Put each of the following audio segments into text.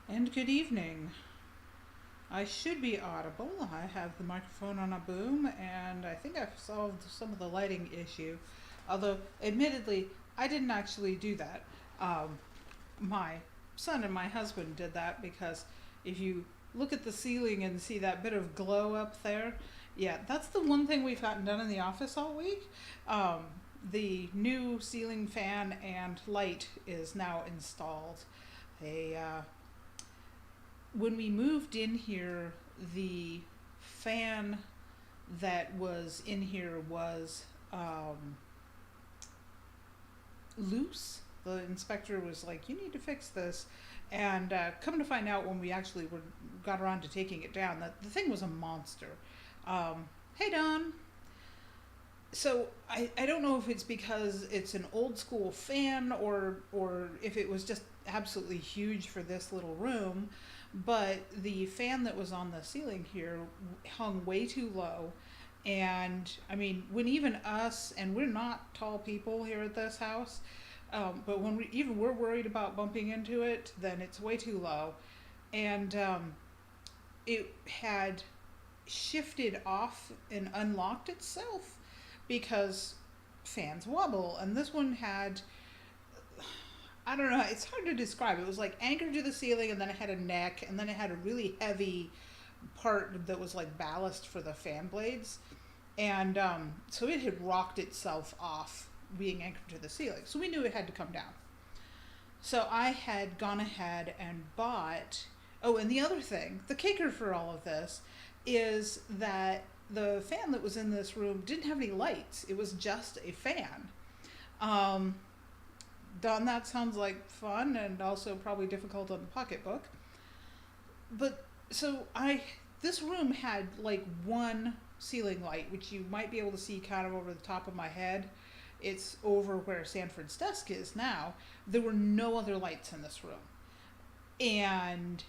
And good evening. I should be audible. I have the microphone on a boom, and I think I've solved some of the lighting issue. Although, admittedly, I didn't actually do that. Um, my son and my husband did that because if you look at the ceiling and see that bit of glow up there, yeah, that's the one thing we've gotten done in the office all week. Um, the new ceiling fan and light is now installed. They When we moved in here, the fan that was in here was loose. The inspector was like, "You need to fix this," and come to find out, when we actually got around to taking it down, that the thing was a monster. Hey, Don. So I don't know if it's because it's an old school fan, or if it was just absolutely huge for this little room, but the fan that was on the ceiling here hung way too low. And I mean, when even us, and we're not tall people here at this house, but when we're worried about bumping into it, then it's way too low. And it had shifted off and unlocked itself because fans wobble, and this one had, I don't know, it's hard to describe. It was like anchored to the ceiling, and then it had a neck, and then it had a really heavy part that was like ballast for the fan blades. And so it had rocked itself off being anchored to the ceiling. So we knew it had to come down. So I had gone ahead and bought. Oh, and the other thing, the kicker for all of this, is that the fan that was in this room didn't have any lights. It was just a fan. Um, Don, that sounds like fun and also probably difficult on the pocketbook. But so this room had like one ceiling light, which you might be able to see kind of over the top of my head. It's over where Sanford's desk is now. There were no other lights in this room. And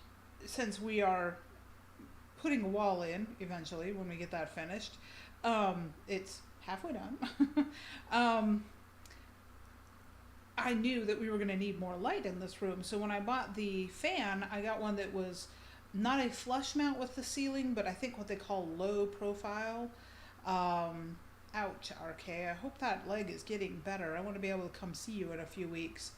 since we are putting a wall in eventually when we get that finished, it's halfway done. um, I knew that we were going to need more light in this room. So when I bought the fan, I got one that was not a flush mount with the ceiling, but I think what they call low profile. Ouch, RK. I hope that leg is getting better. I want to be able to come see you in a few weeks.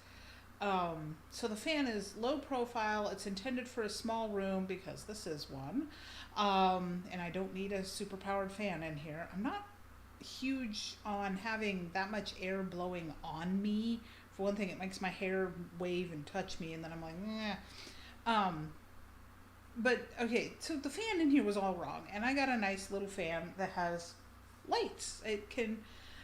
So the fan is low profile. It's intended for a small room because this is one. And I don't need a super powered fan in here. I'm not huge on having that much air blowing on me. For one thing, it makes my hair wave and touch me, and then I'm like, eh. But okay, so the fan in here was all wrong, and I got a nice little fan that has lights. It can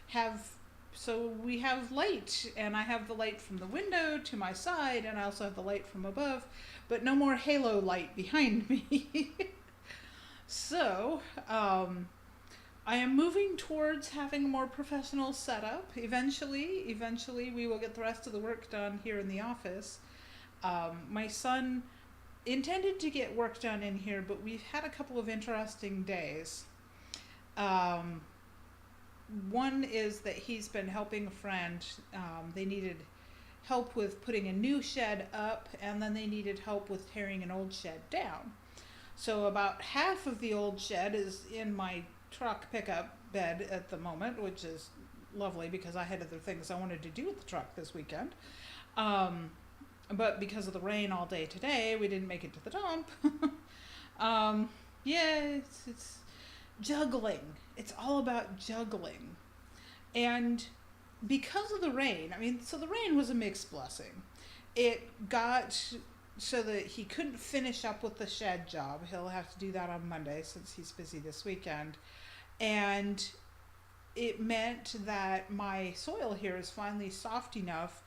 have, so we have light, and I have the light from the window to my side, and I also have the light from above, but no more halo light behind me. So, I am moving towards having a more professional setup. Eventually, we will get the rest of the work done here in the office. My son intended to get work done in here, but we've had a couple of interesting days. Um, One is that he's been helping a friend. They needed help with putting a new shed up, and then they needed help with tearing an old shed down. So about half of the old shed is in my truck pickup bed at the moment, which is lovely because I had other things I wanted to do with the truck this weekend. But because of the rain all day today, we didn't make it to the dump. Yeah, it's juggling. It's all about juggling. And because of the rain, I mean, so the rain was a mixed blessing. It got so that he couldn't finish up with the shed job. He'll have to do that on Monday since he's busy this weekend. And it meant that my soil here is finally soft enough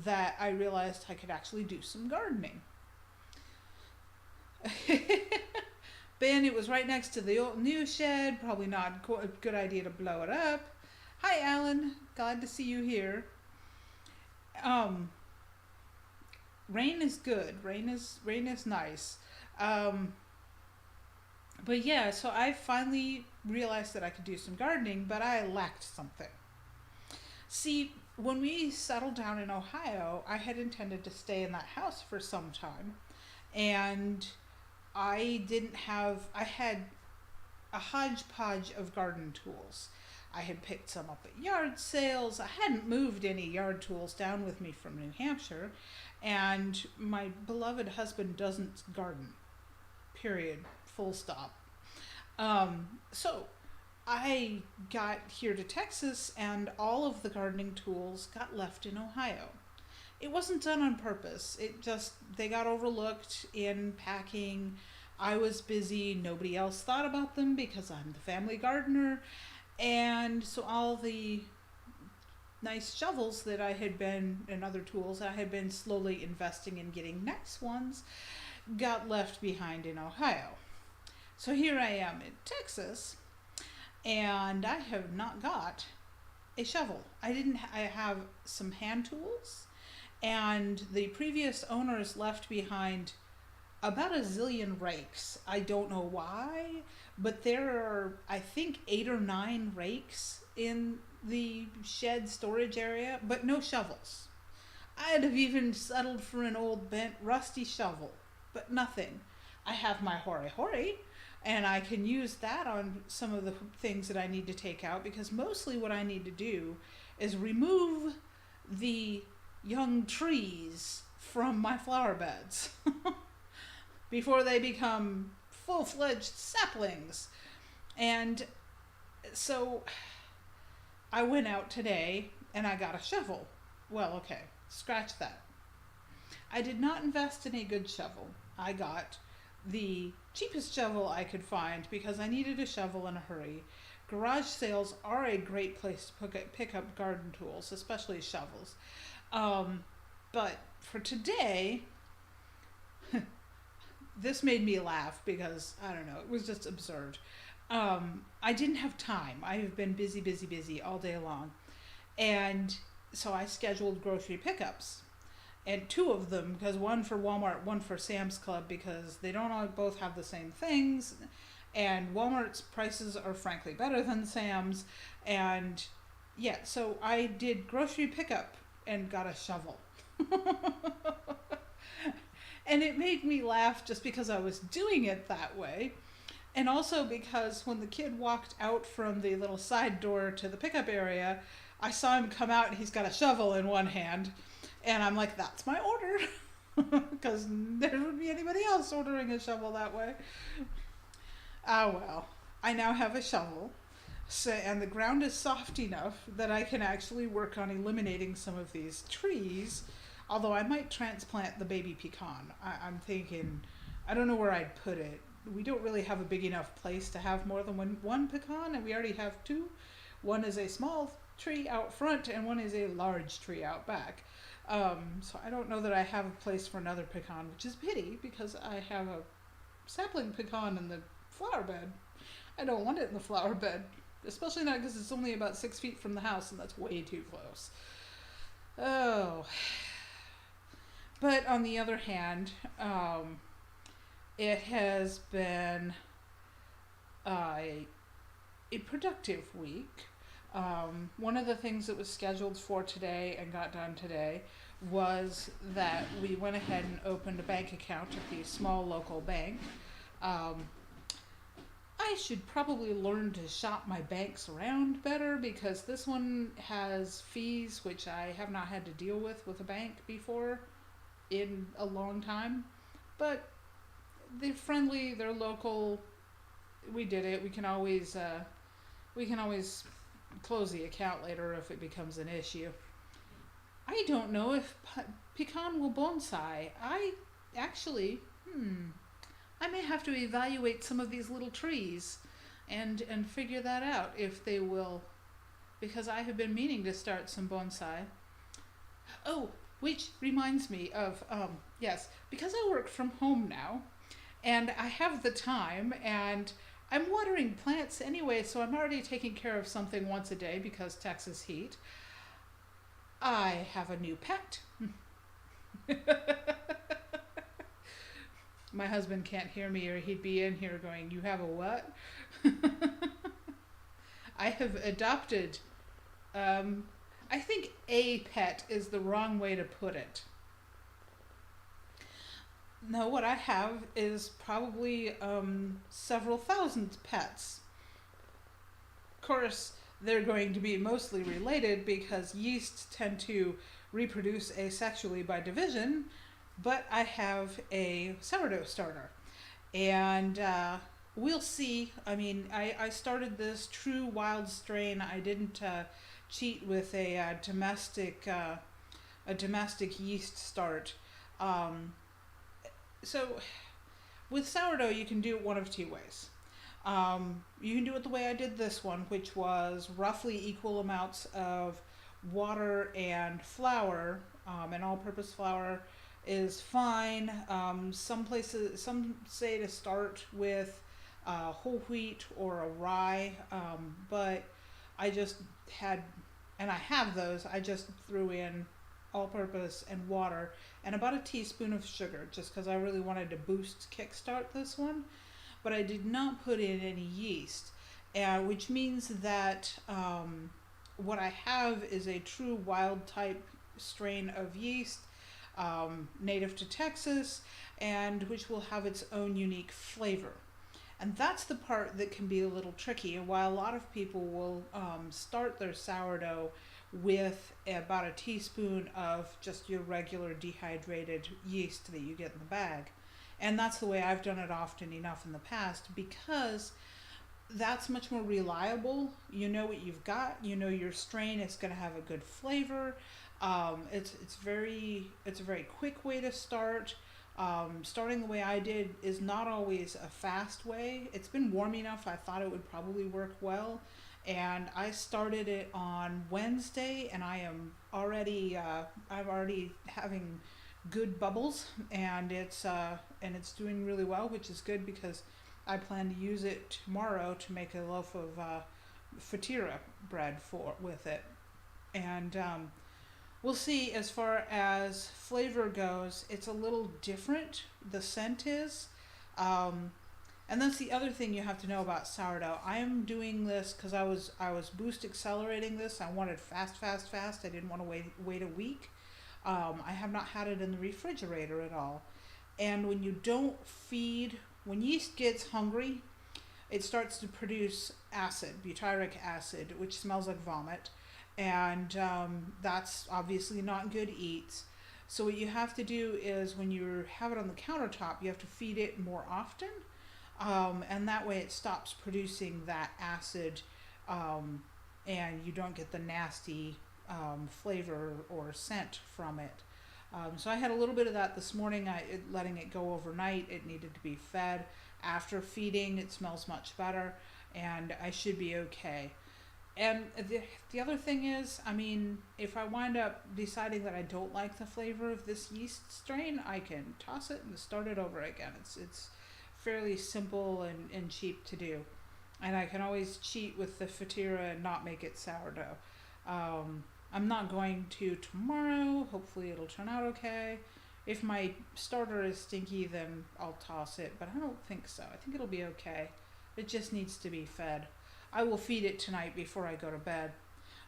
that I realized I could actually do some gardening. Ben, it was right next to the old new shed. Probably not a good idea to blow it up. Hi, Alan. Glad to see you here. Um, Rain is good. Rain is nice. Um, but yeah, so I finally realized that I could do some gardening, but I lacked something. See, when we settled down in Ohio, I had intended to stay in that house for some time. and I had a hodgepodge of garden tools. I had picked some up at yard sales. I hadn't moved any yard tools down with me from New Hampshire, and my beloved husband doesn't garden. Period. Full stop. So I got here to Texas, and all of the gardening tools got left in Ohio. It wasn't done on purpose. They got overlooked in packing. I was busy. Nobody else thought about them because I'm the family gardener. And so all the nice shovels that I had been, and other tools I had been slowly investing in getting nice ones, got left behind in Ohio. So here I am in Texas, and I have not got a shovel. I have some hand tools, and the previous owners left behind about a zillion rakes. I don't know why, but there are, I think, 8 or 9 rakes in the shed storage area, but no shovels. I'd have even settled for an old bent rusty shovel, but nothing. I have my hori hori, and I can use that on some of the things that I need to take out, because mostly what I need to do is remove the young trees from my flower beds before they become full-fledged saplings. And so I went out today and I got a shovel. Well, okay, scratch that. I did not invest in a good shovel. I got the cheapest shovel I could find because I needed a shovel in a hurry. Garage sales are a great place to pick up garden tools, especially shovels. But for today, this made me laugh because, I don't know, it was just absurd. I didn't have time. I have been busy all day long. And so I scheduled grocery pickups. And 2 of them, because one for Walmart, one for Sam's Club, because they don't all both have the same things. And Walmart's prices are frankly better than Sam's. And yeah, so I did grocery pickup and got a shovel. And it made me laugh just because I was doing it that way. And also because when the kid walked out from the little side door to the pickup area, I saw him come out and he's got a shovel in one hand. And I'm like, that's my order. Because there would be anybody else ordering a shovel that way. Ah, well, I now have a shovel. So, and the ground is soft enough that I can actually work on eliminating some of these trees. Although I might transplant the baby pecan. I'm thinking, I don't know where I'd put it. We don't really have a big enough place to have more than one pecan, and we already have 2. One is a small tree out front, and one is a large tree out back. So I don't know that I have a place for another pecan, which is a pity because I have a sapling pecan in the flower bed. I don't want it in the flower bed, especially not because it's only about 6 feet from the house, and that's way too close. Oh. But on the other hand, it has been a productive week. One of the things that was scheduled for today and got done today was that we went ahead and opened a bank account at the small local bank. I should probably learn to shop my banks around better because this one has fees which I have not had to deal with a bank before in a long time. But they're friendly, they're local. We did it. We can always close the account later if it becomes an issue. I don't know if pecan will bonsai. I actually, I may have to evaluate some of these little trees and figure that out if they will, because I have been meaning to start some bonsai. Oh, which reminds me of, yes, because I work from home now and I have the time and I'm watering plants anyway, so I'm already taking care of something once a day because Texas heat. I have a new pet. My husband can't hear me or he'd be in here going, "You have a what?" I have adopted, I think a pet is the wrong way to put it. No, what I have is probably several thousand pets. Of course, they're going to be mostly related because yeasts tend to reproduce asexually by division, but I have a sourdough starter. And we'll see. I mean, I started this true wild strain. I didn't cheat with a domestic yeast start. Um, so with sourdough, you can do it one of two ways. You can do it the way I did this one, which was roughly equal amounts of water and flour, and all-purpose flour is fine. Some say to start with whole wheat or a rye, but I just had, and I have those. I just threw in all-purpose and water and about a teaspoon of sugar, just because I really wanted to kickstart this one. But I did not put in any yeast, which means that what I have is a true wild type strain of yeast, native to Texas, and which will have its own unique flavor. And that's the part that can be a little tricky. And while a lot of people will start their sourdough with about a teaspoon of just your regular dehydrated yeast that you get in the bag, and that's the way I've done it often enough in the past, because that's much more reliable. You know what you've got. You know your strain is going to have a good flavor. It's a very quick way to start. Starting the way I did is not always a fast way. It's been warm enough. I thought it would probably work well, and I started it on Wednesday, and I'm already having good bubbles, and it's doing really well, which is good because I plan to use it tomorrow to make a loaf of fatira bread with it. And we'll see. As far as flavor goes, it's a little different. The scent is. And that's the other thing you have to know about sourdough. I am doing this because I was boost accelerating this. I wanted fast, fast, fast. I didn't want to wait a week. I have not had it in the refrigerator at all. And when you don't feed, when yeast gets hungry, it starts to produce acid, butyric acid, which smells like vomit. And that's obviously not good eats. So what you have to do is when you have it on the countertop, you have to feed it more often. And that way it stops producing that acid, and you don't get the nasty flavor or scent from it. So I had a little bit of that this morning. Letting it go overnight. It needed to be fed. After feeding, it smells much better, and I should be okay. And the other thing is, I mean, if I wind up deciding that I don't like the flavor of this yeast strain, I can toss it and start it over again. It's fairly simple and cheap to do. And I can always cheat with the fatira and not make it sourdough. I'm not going to tomorrow. Hopefully it'll turn out okay. If my starter is stinky, then I'll toss it, but I don't think so. I think it'll be okay. It just needs to be fed. I will feed it tonight before I go to bed.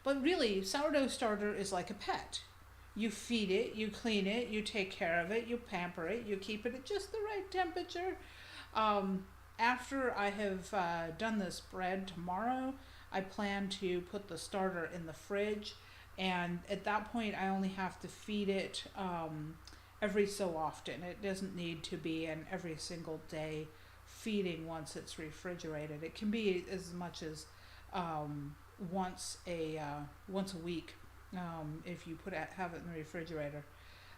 But really, sourdough starter is like a pet. You feed it, you clean it, you take care of it, you pamper it, you keep it at just the right temperature. After I have done this bread tomorrow, I plan to put the starter in the fridge, and at that point I only have to feed it every so often. It doesn't need to be an every single day feeding once it's refrigerated. It can be as much as once a week if you have it in the refrigerator.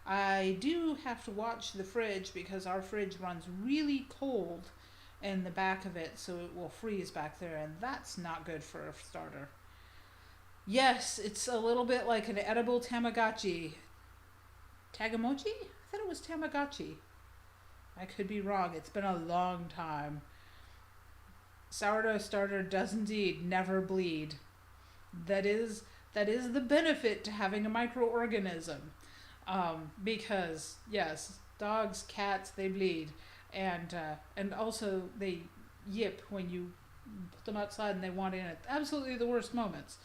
I do have to watch the fridge because our fridge runs really cold in the back of it, so it will freeze back there, and that's not good for a starter. Yes, it's a little bit like an edible Tamagotchi. Tagamochi? I thought it was Tamagotchi. I could be wrong. It's been a long time. Sourdough starter does indeed never bleed. That is the benefit to having a microorganism. Because yes, dogs, cats, they bleed, and also they yip when you put them outside and they want in at absolutely the worst moments.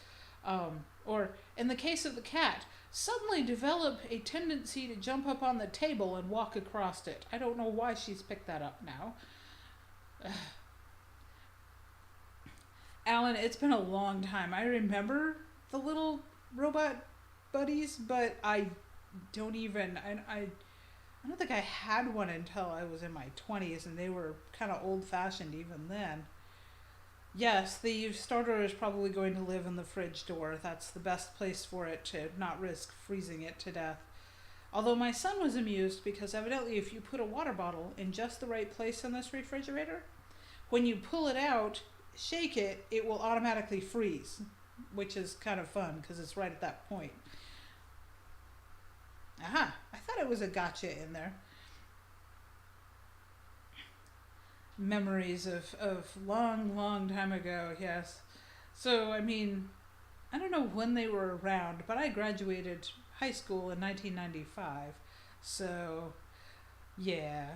Or in the case of the cat, suddenly develop a tendency to jump up on the table and walk across it. I don't know why she's picked that up now. Alan, it's been a long time. I remember the little robot buddies, but I don't even. I don't think I had one until I was in my 20s, and they were kind of old fashioned even then. Yes, the starter is probably going to live in the fridge door. That's the best place for it to not risk freezing it to death. Although my son was amused because evidently, if you put a water bottle in just the right place in this refrigerator, when you pull it out, shake it, it will automatically freeze, which is kind of fun because it's right at that point. Aha, I thought it was a gotcha in there. Memories of long, long time ago, yes. So, I mean, I don't know when they were around, but I graduated high school in 1995. So, yeah.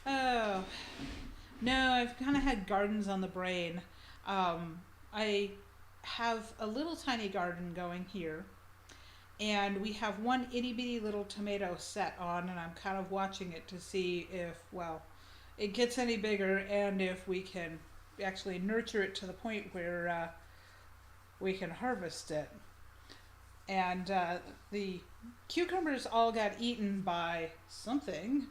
Oh, no, I've kind of had gardens on the brain. I have a little tiny garden going here, and we have one itty bitty little tomato set on, and I'm kind of watching it to see if, well, it gets any bigger and if we can actually nurture it to the point where we can harvest it. And the cucumbers all got eaten by something,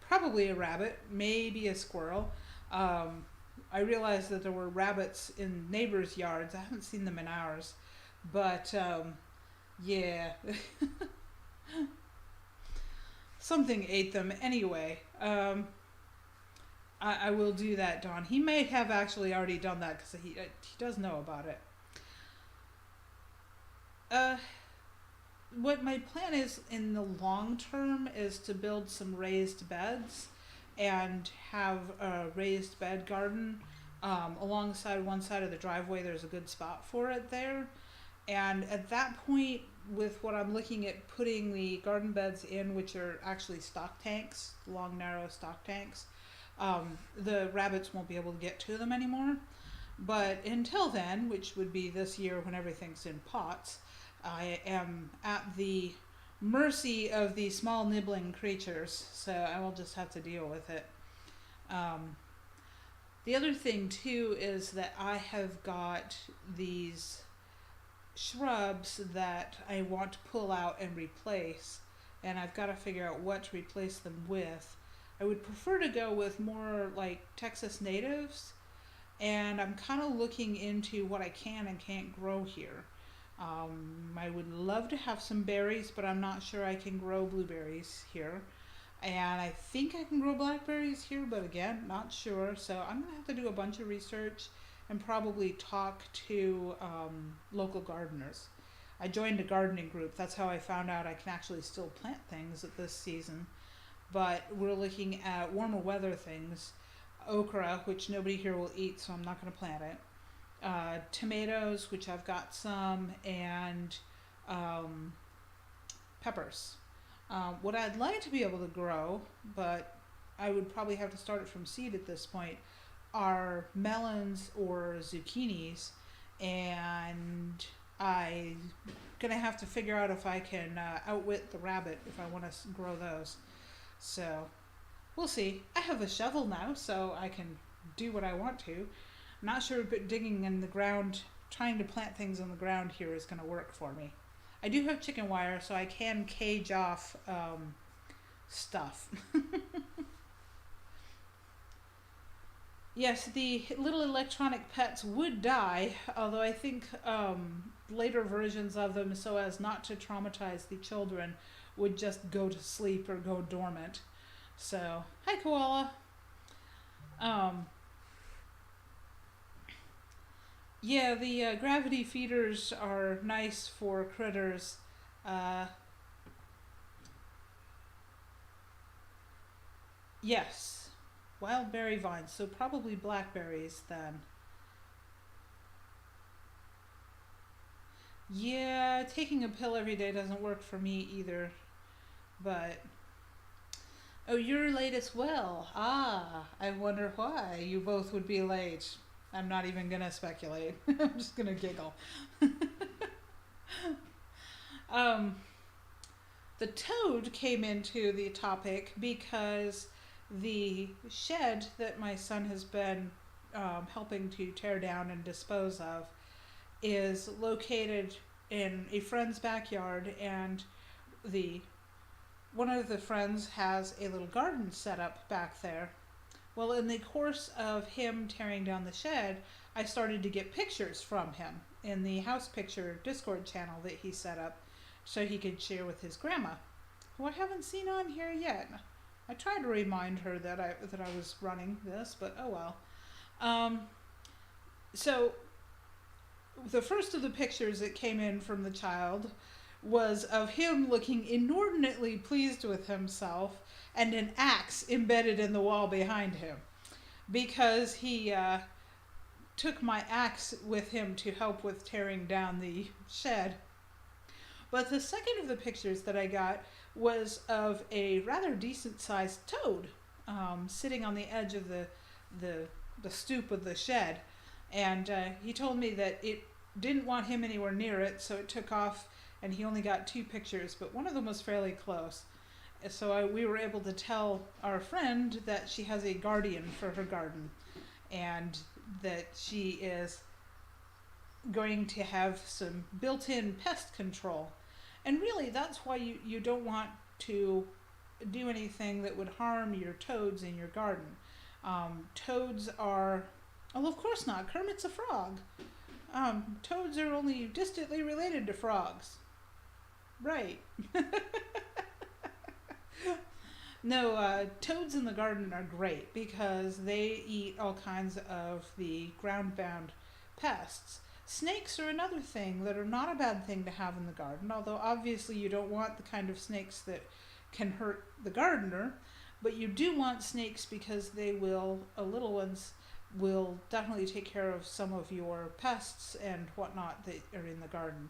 probably a rabbit, maybe a squirrel. I realized that there were rabbits in neighbors' yards. I haven't seen them in ours, but yeah, something ate them anyway. I will do that, Don. He may have actually already done that because he does know about it. Uh, what my plan is in the long term is to build some raised beds and have a raised bed garden alongside one side of the driveway. There's a good spot for it there. And at that point, with what I'm looking at putting the garden beds in, which are actually stock tanks, long, narrow stock tanks, the rabbits won't be able to get to them anymore. But until then, which would be this year when everything's in pots, I am at the mercy of the small nibbling creatures, so I will just have to deal with it. Um, the other thing, too, is that I have got these shrubs that I want to pull out and replace, and I've got to figure out what to replace them with. I would prefer to go with more like Texas natives, and I'm kind of looking into what I can and can't grow here. I would love to have some berries, but I'm not sure I can grow blueberries here. And I think I can grow blackberries here, but again, not sure. So I'm going to have to do a bunch of research and probably talk to local gardeners. I joined a gardening group. That's how I found out I can actually still plant things at this season. But we're looking at warmer weather things. Okra, which nobody here will eat, so I'm not going to plant it. Tomatoes, which I've got some, and peppers. What I'd like to be able to grow, but I would probably have to start it from seed at this point, are melons or zucchinis, and I'm gonna have to figure out if I can outwit the rabbit if I want to grow those. So we'll see. I have a shovel now, so I can do what I want to. I'm not sure if digging in the ground, trying to plant things in the ground here is going to work for me. I do have chicken wire, so I can cage off stuff. Yes, the little electronic pets would die, although I think later versions of them, so as not to traumatize the children, would just go to sleep or go dormant. So, hi koala. Yeah, the gravity feeders are nice for critters. Yes, wild berry vines, so probably blackberries then. Yeah, taking a pill every day doesn't work for me either, but oh, you're late as well. Ah, I wonder why you both would be late. I'm not even gonna speculate. I'm just gonna giggle. Um, the toad came into the topic because the shed that my son has been helping to tear down and dispose of is located in a friend's backyard, and the one of the friends has a little garden set up back there. Well, in the course of him tearing down the shed, I started to get pictures from him in the house picture Discord channel that he set up so he could share with his grandma, who I haven't seen on here yet. I tried to remind her that I was running this, but oh well. So the first of the pictures that came in from the child was of him looking inordinately pleased with himself and an axe embedded in the wall behind him, because he took my axe with him to help with tearing down the shed. But the second of the pictures that I got was of a rather decent sized toad sitting on the edge of the stoop of the shed. And he told me that it didn't want him anywhere near it, so it took off, and he only got 2 pictures, but one of them was fairly close. So we were able to tell our friend that she has a guardian for her garden, and that she is going to have some built-in pest control. And really, that's why you don't want to do anything that would harm your toads in your garden. Toads are, well, of course not. Kermit's a frog. Toads are only distantly related to frogs. Right. No, toads in the garden are great because they eat all kinds of the ground-bound pests. Snakes are another thing that are not a bad thing to have in the garden, although obviously you don't want the kind of snakes that can hurt the gardener, but you do want snakes because the little ones will definitely take care of some of your pests and whatnot that are in the garden.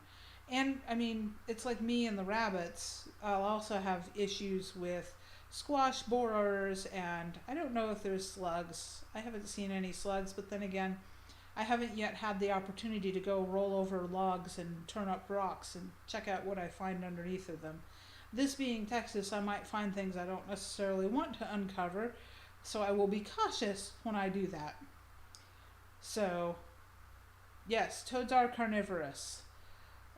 And I mean, it's like me and the rabbits. I'll also have issues with squash borers, and I don't know if there's slugs. I haven't seen any slugs, but then again, I haven't yet had the opportunity to go roll over logs and turn up rocks and check out what I find underneath of them. This being Texas, I might find things I don't necessarily want to uncover, so I will be cautious when I do that. So, yes, toads are carnivorous.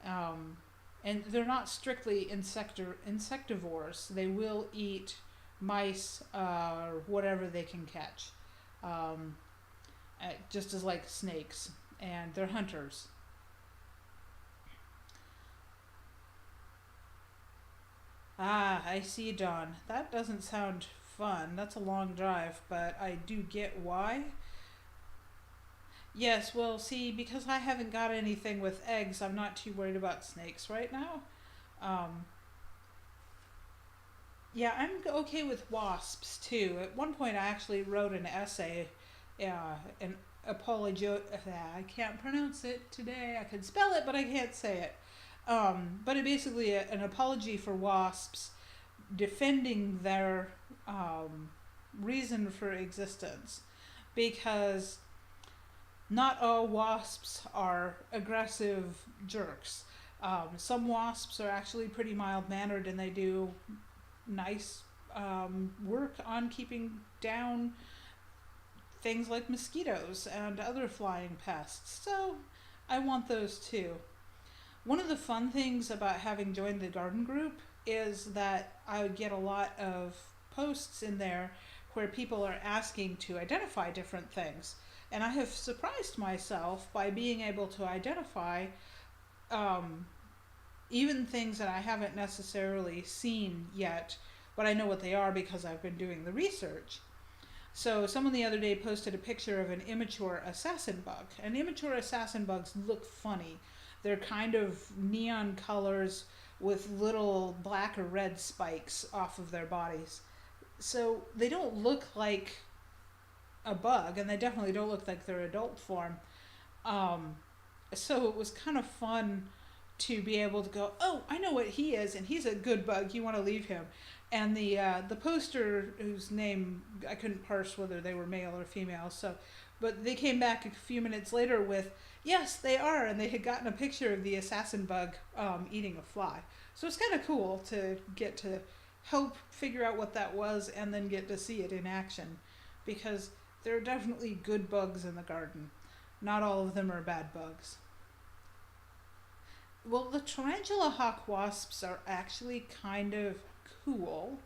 And they're not strictly insectivores. They will eat mice or whatever they can catch. Just as like snakes, and they're hunters. Ah, I see, Dawn. That doesn't sound fun. That's a long drive, but I do get why. Yes, well, see, because I haven't got anything with eggs, I'm not too worried about snakes right now. Um, yeah, I'm okay with wasps too. At one point, I actually wrote an essay, an apology. I can't pronounce it today. I could spell it, but I can't say it. But it basically an apology for wasps, defending their reason for existence, because not all wasps are aggressive jerks. Some wasps are actually pretty mild-mannered, and they do nice work on keeping down things like mosquitoes and other flying pests. So I want those too. One of the fun things about having joined the garden group is that I would get a lot of posts in there where people are asking to identify different things. And I have surprised myself by being able to identify even things that I haven't necessarily seen yet, but I know what they are because I've been doing the research. So someone the other day posted a picture of an immature assassin bug. And immature assassin bugs look funny. They're kind of neon colors with little black or red spikes off of their bodies. So they don't look like a bug, and they definitely don't look like their adult form. So it was kind of fun to be able to go, oh, I know what he is, and he's a good bug. You want to leave him. And the poster, whose name I couldn't parse whether they were male or female, so, But they came back a few minutes later with, yes, they are, and they had gotten a picture of the assassin bug eating a fly. So it's kind of cool to get to help figure out what that was and then get to see it in action, because there are definitely good bugs in the garden. Not all of them are bad bugs. Well, the tarantula hawk wasps are actually kind of cool.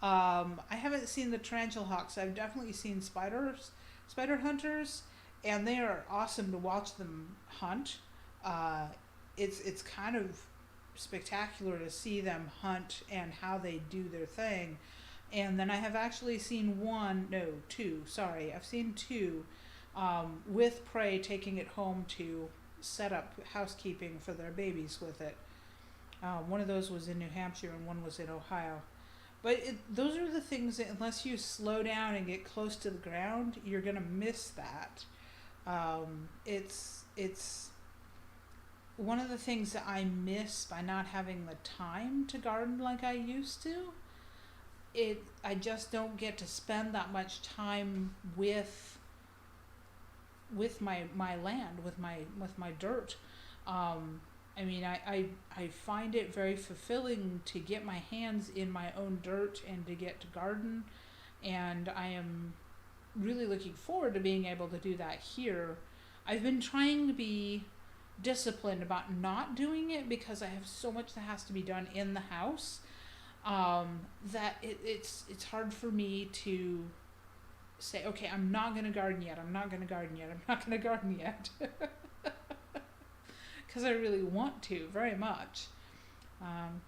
I haven't seen the tarantula hawks. I've definitely seen spider hunters, and they are awesome to watch them hunt. Uh, it's kind of spectacular to see them hunt and how they do their thing. And then I have actually seen two. Sorry, I've seen two with prey taking it home to set up housekeeping for their babies with it. One of those was in New Hampshire and one was in Ohio. But those are the things that, unless you slow down and get close to the ground, you're gonna miss that. It's one of the things that I miss by not having the time to garden like I used to. I just don't get to spend that much time with my land, with my dirt. I mean, I find it very fulfilling to get my hands in my own dirt and to get to garden, and I am really looking forward to being able to do that here. I've been trying to be disciplined about not doing it because I have so much that has to be done in the house, that it's hard for me to say, okay, I'm not going to garden yet, I'm not going to garden yet, I'm not going to garden yet. Because I really want to, very much.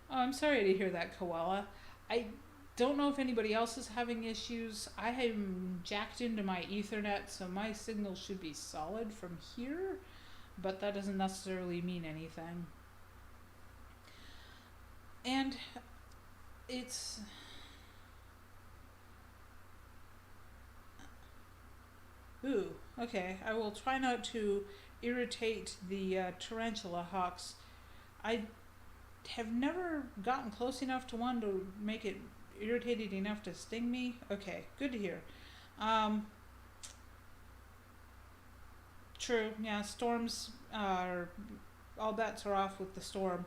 I'm sorry to hear that, Koala. I don't know if anybody else is having issues. I am jacked into my Ethernet, so my signal should be solid from here, but that doesn't necessarily mean anything. And it's... Ooh, okay. I will try not to irritate the tarantula hawks. I have never gotten close enough to one to make it irritated enough to sting me. Okay, good to hear. True, yeah, storms are... all bets are off with the storm.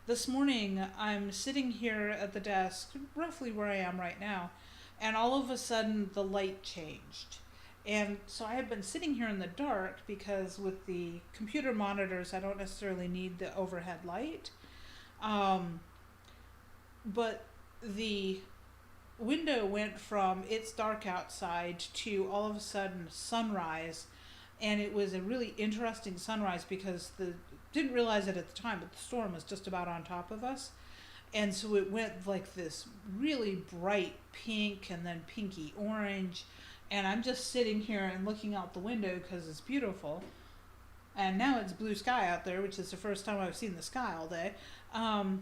This morning, I'm sitting here at the desk, roughly where I am right now, and all of a sudden the light changed. And so I have been sitting here in the dark because with the computer monitors, I don't necessarily need the overhead light. But the window went from it's dark outside to all of a sudden sunrise. And it was a really interesting sunrise because didn't realize it at the time, but the storm was just about on top of us. And so it went like this really bright pink and then pinky orange. And I'm just sitting here and looking out the window because it's beautiful. And now it's blue sky out there, which is the first time I've seen the sky all day. I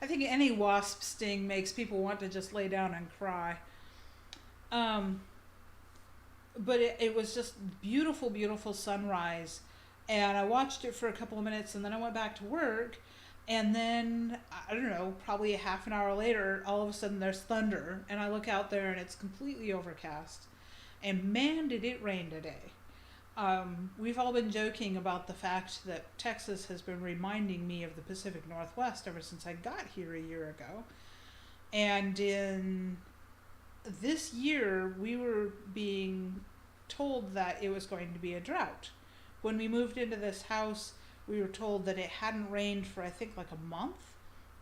think any wasp sting makes people want to just lay down and cry. But it was just beautiful, beautiful sunrise. And I watched it for a couple of minutes and then I went back to work. And then, I don't know, probably a half an hour later, all of a sudden there's thunder. And I look out there and it's completely overcast. And man, did it rain today. We've all been joking about the fact that Texas has been reminding me of the Pacific Northwest ever since I got here a year ago. And in this year, we were being told that it was going to be a drought. When we moved into this house, we were told that it hadn't rained for, I think, like a month.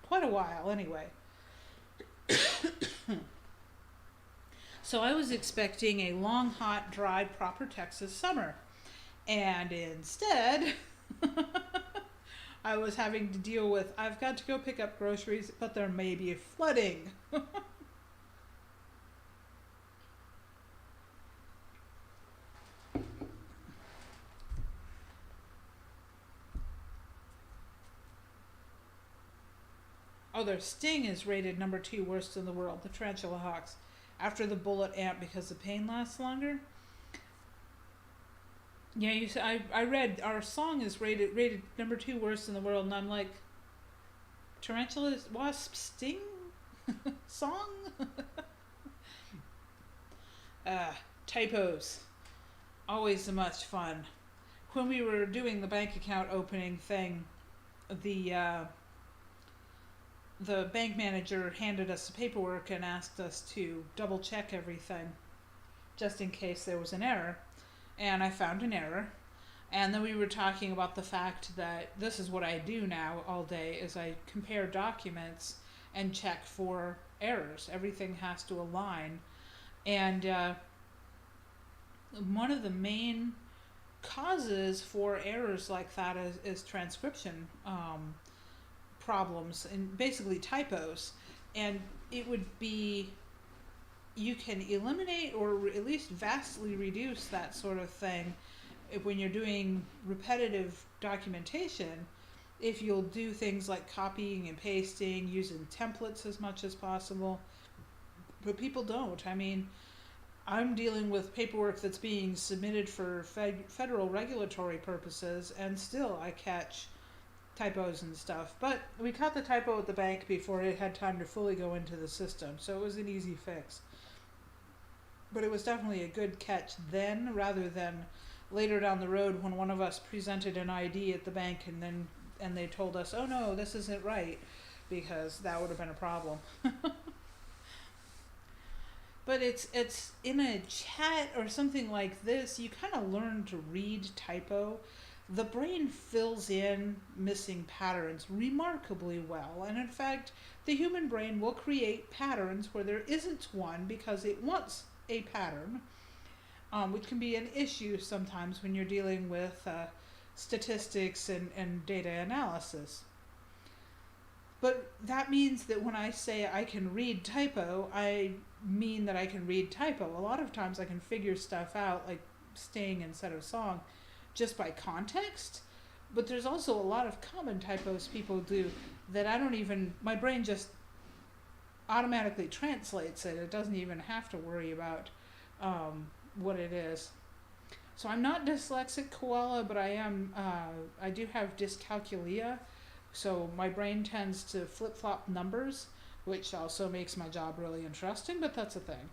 Quite a while, anyway. So I was expecting a long, hot, dry, proper Texas summer. And instead, I was having to deal with, I've got to go pick up groceries, but there may be flooding. Oh, their sting is rated number 2 worst in the world, the tarantula hawks, after the bullet ant because the pain lasts longer. Yeah, I read our song is rated number 2 worst in the world, and I'm like, tarantula wasp sting song. Uh, Typos, always so much fun. When we were doing the bank account opening thing, the uh, the bank manager handed us the paperwork and asked us to double check everything just in case there was an error. And I found an error. And then we were talking about the fact that this is what I do now all day is I compare documents and check for errors. Everything has to align. And one of the main causes for errors like that is transcription problems and basically typos. And it would be, you can eliminate or at least vastly reduce that sort of thing when you're doing repetitive documentation, if you'll do things like copying and pasting, using templates as much as possible. But people don't. I mean, I'm dealing with paperwork that's being submitted for federal regulatory purposes, and still I catch typos and stuff. But we caught the typo at the bank before it had time to fully go into the system, so it was an easy fix. But it was definitely a good catch then, rather than later down the road when one of us presented an ID at the bank and they told us, oh no, this isn't right, because that would have been a problem. But it's in a chat or something like this, you kind of learn to read typo. The brain fills in missing patterns remarkably well, and in fact, the human brain will create patterns where there isn't one because it wants a pattern, which can be an issue sometimes when you're dealing with statistics and data analysis. But that means that when I say I can read typo, I mean that I can read typo. A lot of times I can figure stuff out, like staying instead of song, just by context. But there's also a lot of common typos people do that I don't even, my brain just automatically translates it. It doesn't even have to worry about what it is. So I'm not dyslexic, Koala, but I do have dyscalculia. So my brain tends to flip-flop numbers, which also makes my job really interesting, but that's a thing.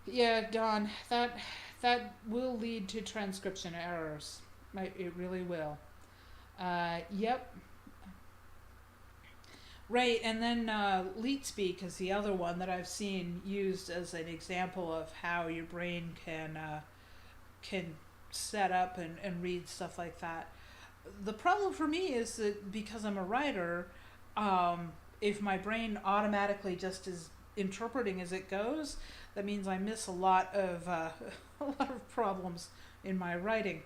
Yeah, Don, that will lead to transcription errors. It really will. Yep. Right, and then LeetSpeak is the other one that I've seen used as an example of how your brain can set up and read stuff like that. The problem for me is that because I'm a writer, if my brain automatically just is interpreting as it goes, that means I miss a lot of a lot of problems in my writing,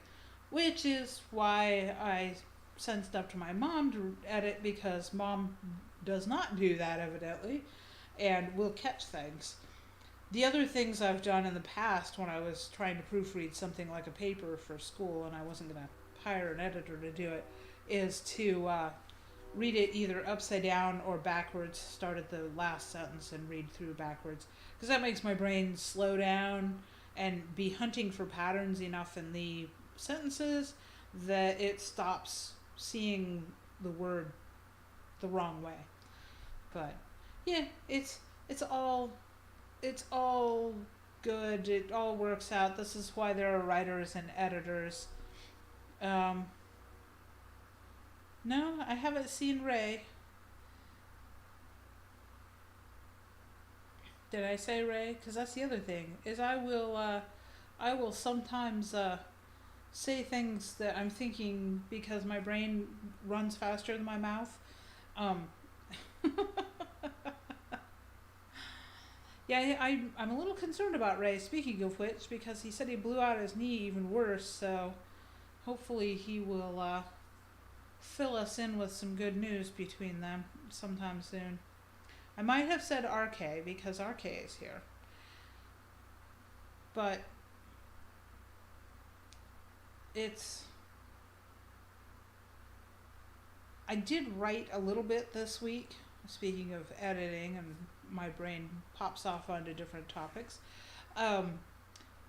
which is why I send stuff to my mom to edit, because mom does not do that evidently and will catch things. The other things I've done in the past when I was trying to proofread something like a paper for school and I wasn't going to hire an editor to do it, is to read it either upside down or backwards, start at the last sentence and read through backwards, because that makes my brain slow down and be hunting for patterns enough in the sentences that it stops seeing the word the wrong way. But yeah, it's all good. It all works out. This is why there are writers and editors. No, I haven't seen Ray. Did I say Ray? Because that's the other thing, is I will sometimes say things that I'm thinking because my brain runs faster than my mouth. Yeah, I'm a little concerned about Ray, speaking of which, because he said he blew out his knee even worse, so hopefully he will fill us in with some good news between them sometime soon. I might have said RK because RK is here. But I did write a little bit this week, speaking of editing, and my brain pops off onto different topics. I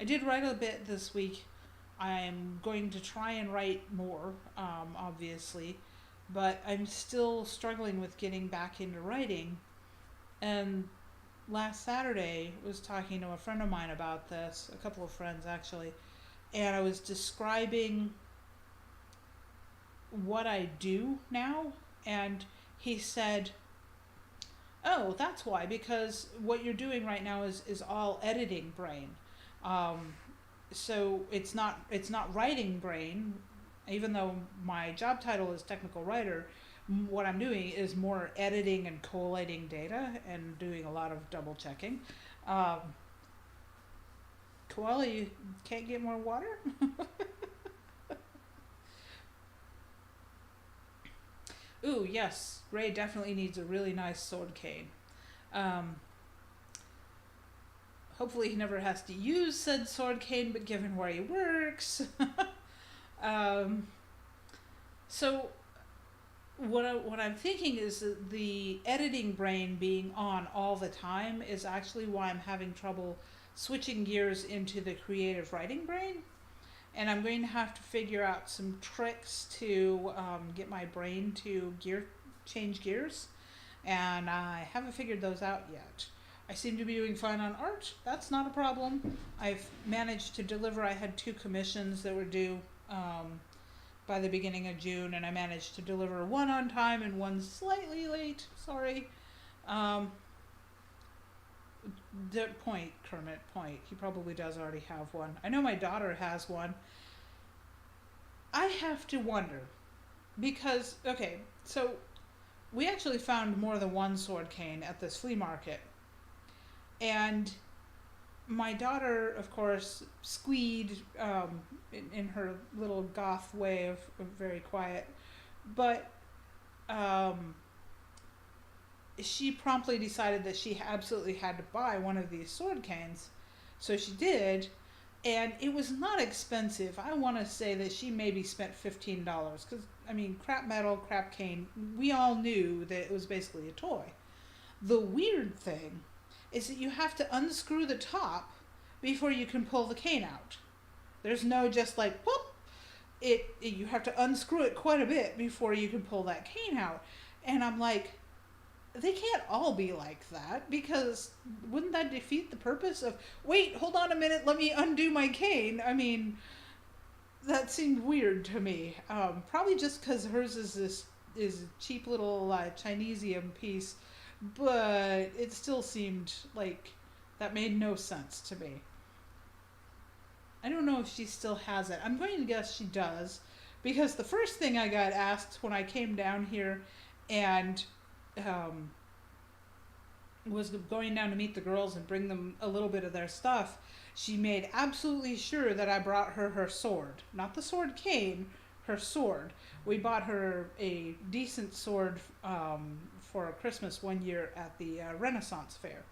did write a bit this week. I'm going to try and write more, obviously, but I'm still struggling with getting back into writing. And last Saturday was talking to a friend of mine about this, a couple of friends actually, and I was describing what I do now, and he said, "Oh, that's why, because what you're doing right now is all editing brain. Um, so it's not writing brain, even though my job title is technical writer. What I'm doing is more editing and collating data and doing a lot of double checking. Um, Koala, you can't get more water? Ooh, yes, Ray definitely needs a really nice sword cane. Um, Hopefully he never has to use said sword cane, but given where he works. um, so what I'm thinking is that the editing brain being on all the time is actually why I'm having trouble switching gears into the creative writing brain. And I'm going to have to figure out some tricks to get my brain to change gears. And I haven't figured those out yet. I seem to be doing fine on art. That's not a problem. I've managed to deliver. I had 2 commissions that were due by the beginning of June, and I managed to deliver one on time and one slightly late. Sorry. Um, Point, Kermit, point. He probably does already have one. I know my daughter has one. I have to wonder because, okay, so we actually found more than one sword cane at this flea market. And my daughter, of course, squeed in her little goth way of very quiet. But she promptly decided that she absolutely had to buy one of these sword canes. So she did. And it was not expensive. I want to say that she maybe spent $15. Because, I mean, crap metal, crap cane, we all knew that it was basically a toy. The weird thing is that you have to unscrew the top before you can pull the cane out. There's no just like, whoop. You have to unscrew it quite a bit before you can pull that cane out. And I'm like, they can't all be like that, because wouldn't that defeat the purpose of, wait, hold on a minute, let me undo my cane? I mean, that seemed weird to me. Probably just because hers is a cheap little Chinesium piece, but it still seemed like that made no sense to me. I don't know if she still has it. I'm going to guess she does, because the first thing I got asked when I came down here and was going down to meet the girls and bring them a little bit of their stuff, she made absolutely sure that I brought her sword. Not the sword cane, her sword. We bought her a decent sword for Christmas one year at the Renaissance Fair.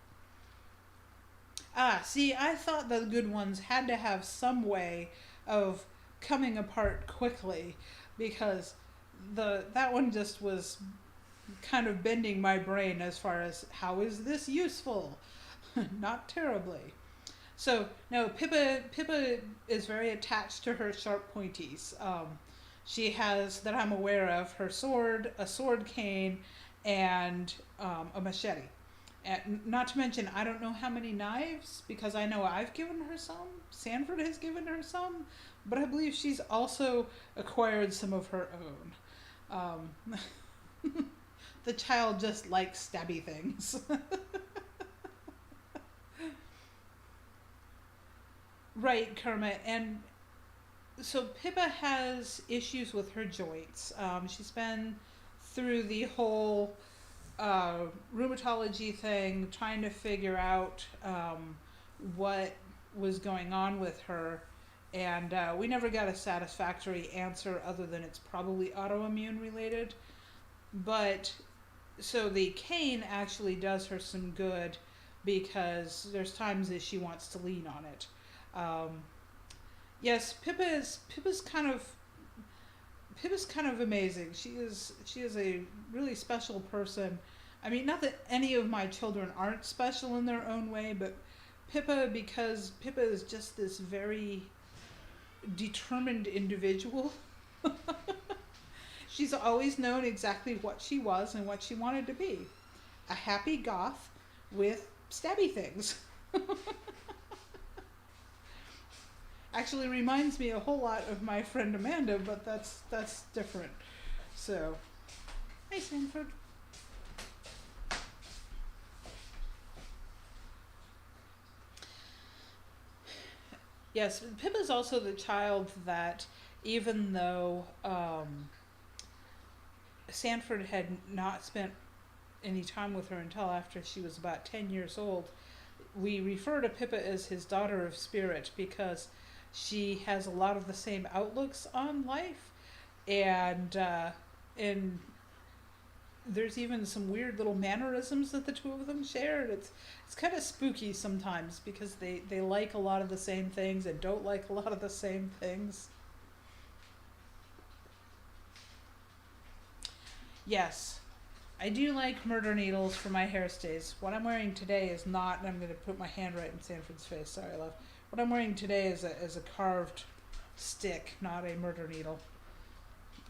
See, I thought the good ones had to have some way of coming apart quickly, because that one just was kind of bending my brain as far as how is this useful. Not terribly. So no, Pippa is very attached to her sharp pointies. She has, that I'm aware of, her sword, a sword cane, and a machete. And not to mention, I don't know how many knives, because I know I've given her some, Sanford has given her some, but I believe she's also acquired some of her own. The child just likes stabby things. Right, Kermit. And so Pippa has issues with her joints. She's been through the whole rheumatology thing, trying to figure out what was going on with her. And we never got a satisfactory answer other than it's probably autoimmune related. But so the cane actually does her some good, because there's times that she wants to lean on it. Yes, Pippa's kind of amazing. She is a really special person. I mean, not that any of my children aren't special in their own way, but Pippa, because Pippa is just this very determined individual. She's always known exactly what she was and what she wanted to be. A happy goth with stabby things. Actually reminds me a whole lot of my friend Amanda, but that's different. So, hi Sanford. Yes, Pippa's also the child that, even though Sanford had not spent any time with her until after she was about 10 years old, we refer to Pippa as his daughter of spirit because she has a lot of the same outlooks on life, and there's even some weird little mannerisms that the two of them share. It's kind of spooky sometimes because they like a lot of the same things and don't like a lot of the same things. Yes, I do like murder needles for my hair stays. What I'm wearing today is not, and I'm going to put my hand right in Sanford's face. Sorry, love. What I'm wearing today is a carved stick, not a murder needle.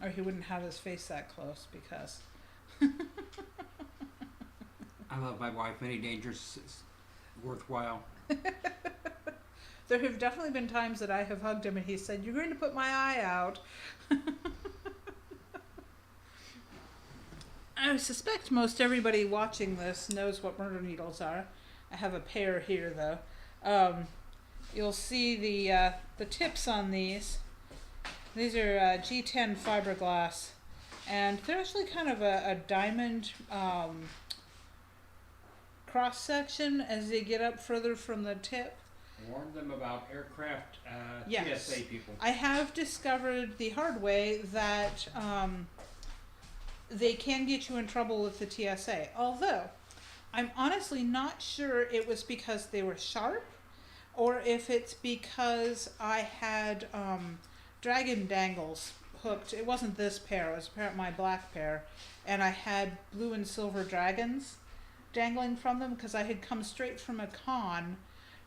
Or he wouldn't have his face that close because. I love my wife. Many dangers is worthwhile. There have definitely been times that I have hugged him and he said, "You're going to put my eye out." I suspect most everybody watching this knows what murder needles are. I have a pair here, though. You'll see the tips on these. These are G10 fiberglass, and they're actually kind of a diamond cross section as they get up further from the tip. Warn them about aircraft Yes. TSA people. I have discovered the hard way that they can get you in trouble with the TSA. Although, I'm honestly not sure it was because they were sharp or if it's because I had dragon dangles hooked. It wasn't this pair, it was my black pair. And I had blue and silver dragons dangling from them because I had come straight from a con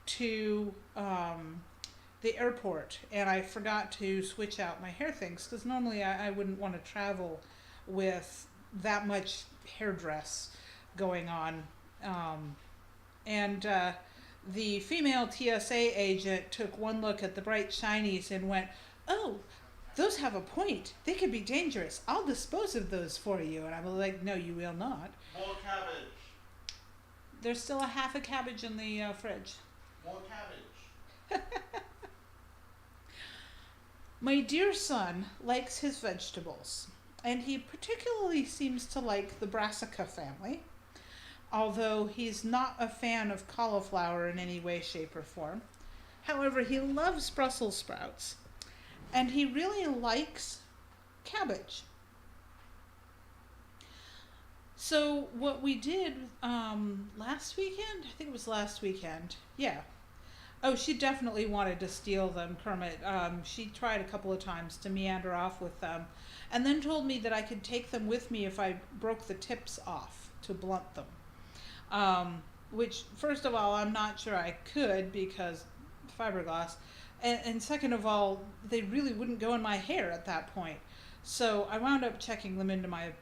to the airport and I forgot to switch out my hair things because normally I wouldn't want to travel with that much hairdress going on. And the female TSA agent took one look at the bright shinies and went, "Oh, those have a point. They could be dangerous. I'll dispose of those for you." And I'm like, "No, you will not." More cabbage. There's still a half a cabbage in the fridge. More cabbage. My dear son likes his vegetables, and he particularly seems to like the brassica family, although he's not a fan of cauliflower in any way, shape, or form. However, he loves Brussels sprouts, and he really likes cabbage. So what we did last weekend, I think it was last weekend, yeah. Oh, she definitely wanted to steal them, Kermit. She tried a couple of times to meander off with them, and then told me that I could take them with me if I broke the tips off to blunt them. Which, first of all, I'm not sure I could because fiberglass, and second of all, they really wouldn't go in my hair at that point. So I wound up checking them into my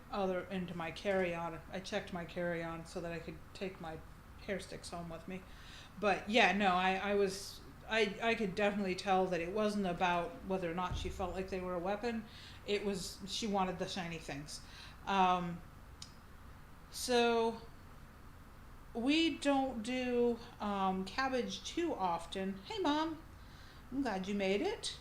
carry-on. I checked my carry-on so that I could take my hair sticks home with me. But yeah, no, I could definitely tell that it wasn't about whether or not she felt like they were a weapon. It was, she wanted the shiny things. So we don't do cabbage too often. Hey Mom, I'm glad you made it.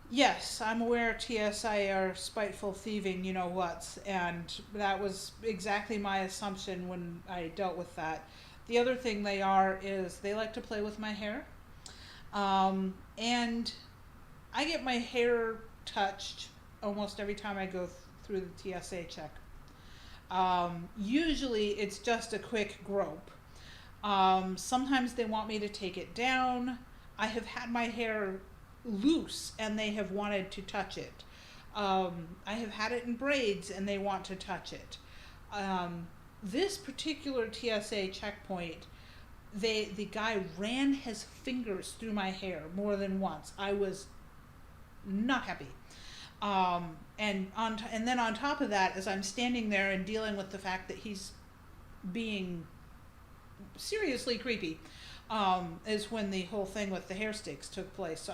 Yes, I'm aware TSA are spiteful, thieving, you know whats, and that was exactly my assumption when I dealt with that. The other thing they are is they like to play with my hair, and I get my hair touched almost every time I go through the TSA check. Usually it's just a quick grope. Sometimes they want me to take it down. I have had my hair loose and they have wanted to touch it. I have had it in braids and they want to touch it. This particular TSA checkpoint, the guy ran his fingers through my hair more than once. I was not happy. And then on top of that, as I'm standing there and dealing with the fact that he's being seriously creepy, is when the whole thing with the hair sticks took place. So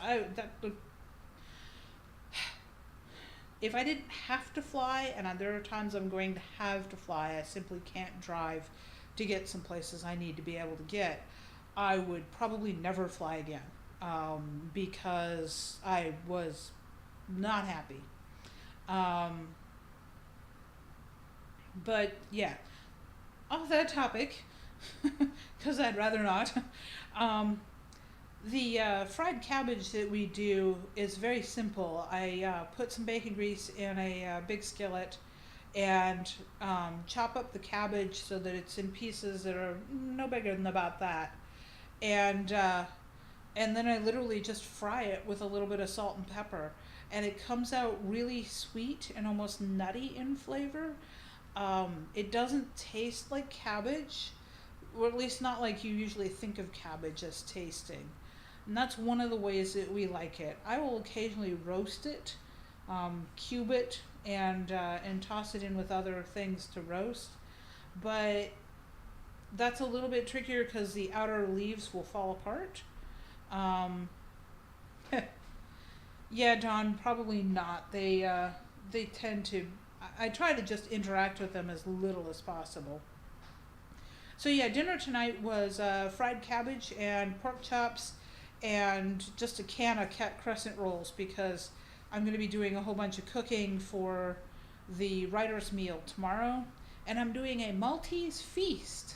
if I didn't have to fly, and there are times I'm going to have to fly, I simply can't drive to get some places I need to be able to get, I would probably never fly again, because I was not happy. But yeah, off that topic, because I'd rather not. The fried cabbage that we do is very simple. I put some bacon grease in a big skillet and chop up the cabbage so that it's in pieces that are no bigger than about that. And then I literally just fry it with a little bit of salt and pepper. And it comes out really sweet and almost nutty in flavor. It doesn't taste like cabbage, or at least not like you usually think of cabbage as tasting. And that's one of the ways that we like it. I will occasionally roast it, cube it, and toss it in with other things to roast. But that's a little bit trickier because the outer leaves will fall apart. Yeah, Don, probably not. They tend to. I try to just interact with them as little as possible. So yeah, dinner tonight was fried cabbage and pork chops, and just a can of crescent rolls because I'm going to be doing a whole bunch of cooking for the writer's meal tomorrow, and I'm doing a Maltese feast.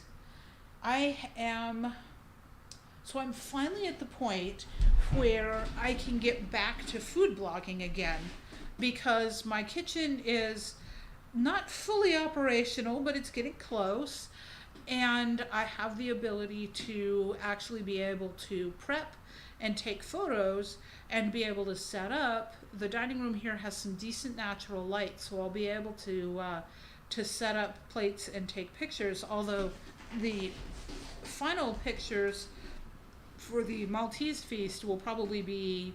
So I'm finally at the point where I can get back to food blogging again, because my kitchen is not fully operational, but it's getting close, and I have the ability to actually be able to prep and take photos and be able to set up. The dining room here has some decent natural light, so I'll be able to set up plates and take pictures, although the final pictures for the Maltese feast will probably be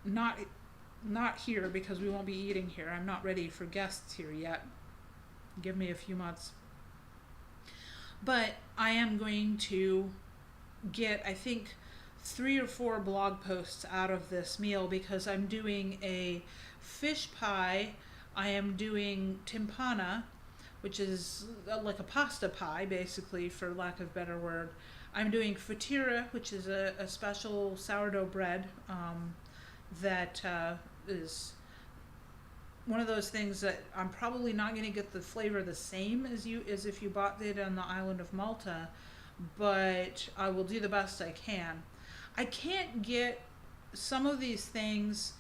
not here, because we won't be eating here. I'm not ready for guests here yet. Give me a few months. But I am going to get, I think, 3 or 4 blog posts out of this meal, because I'm doing a fish pie. I am doing timpana, which is like a pasta pie, basically, for lack of a better word. I'm doing fatira, which is a special sourdough bread that is one of those things that I'm probably not going to get the flavor the same as if you bought it on the island of Malta, but I will do the best I can. I can't get some of these things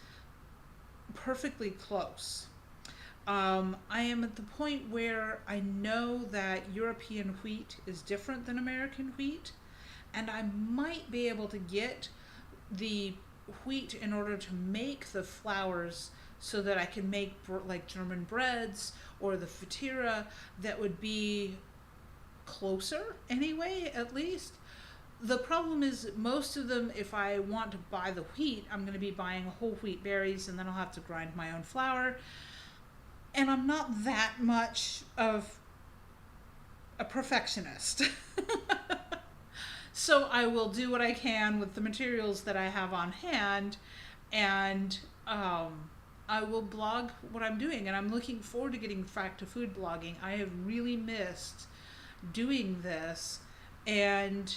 perfectly close. I am at the point where I know that European wheat is different than American wheat, and I might be able to get the wheat in order to make the flours so that I can make like German breads or the fatira that would be closer anyway, at least. The problem is most of them, if I want to buy the wheat, I'm going to be buying whole wheat berries, and then I'll have to grind my own flour. And I'm not that much of a perfectionist. So I will do what I can with the materials that I have on hand, and I will blog what I'm doing, and I'm looking forward to getting back to food blogging. I have really missed doing this, and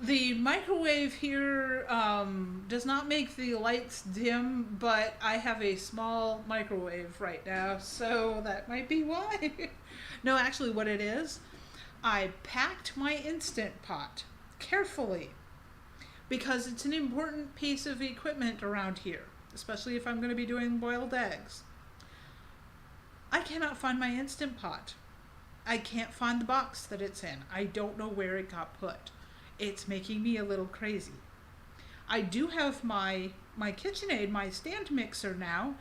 the microwave here does not make the lights dim, but I have a small microwave right now, so that might be why. No, actually what it is, I packed my Instant Pot carefully because it's an important piece of equipment around here, especially if I'm going to be doing boiled eggs. I cannot find my Instant Pot. I can't find the box that it's in. I don't know where it got put. It's making me a little crazy. I do have my KitchenAid, my stand mixer now,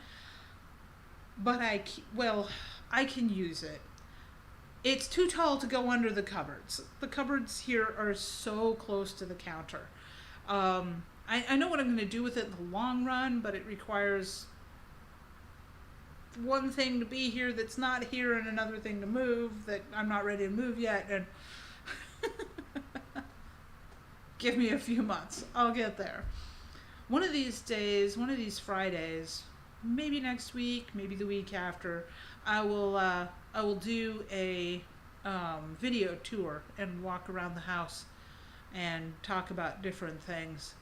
but I can use it. It's too tall to go under the cupboards. The cupboards here are so close to the counter. I know what I'm going to do with it in the long run, but it requires one thing to be here that's not here and another thing to move that I'm not ready to move yet. And give me a few months. I'll get there. One of these days, one of these Fridays, maybe next week, maybe the week after, I will do a video tour and walk around the house and talk about different things.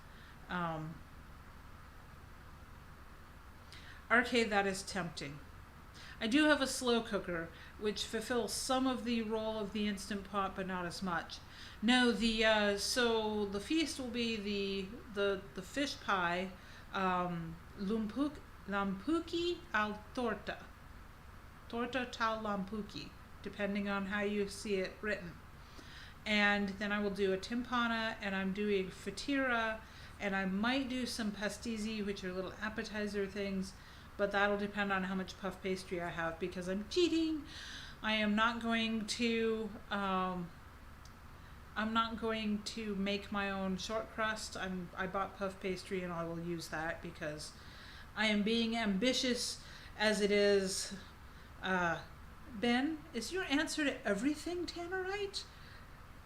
Arcade, that is tempting. I do have a slow cooker, which fulfills some of the role of the Instant Pot, but not as much. No, so the feast will be the fish pie, lampuki al torta, torta tal lampuki, depending on how you see it written. And then I will do a timpana, and I'm doing fatira, and I might do some pastizzi, which are little appetizer things, but that'll depend on how much puff pastry I have, because I'm cheating. I am not going to make my own short crust. I bought puff pastry and I will use that because I am being ambitious as it is. Ben, is your answer to everything tannerite?